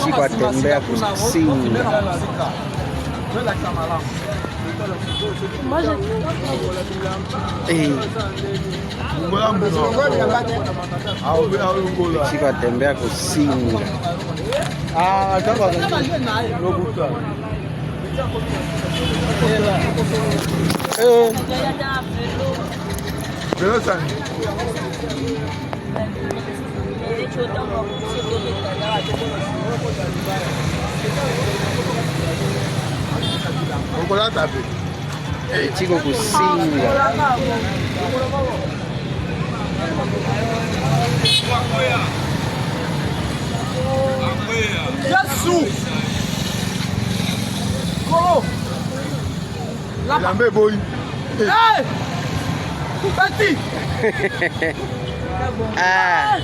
Chiko atembea kusinga. Chiko atembea kusinga. Chiko kusinga. Jesus! Go! Lambe boy. Hey! Bati! Ah.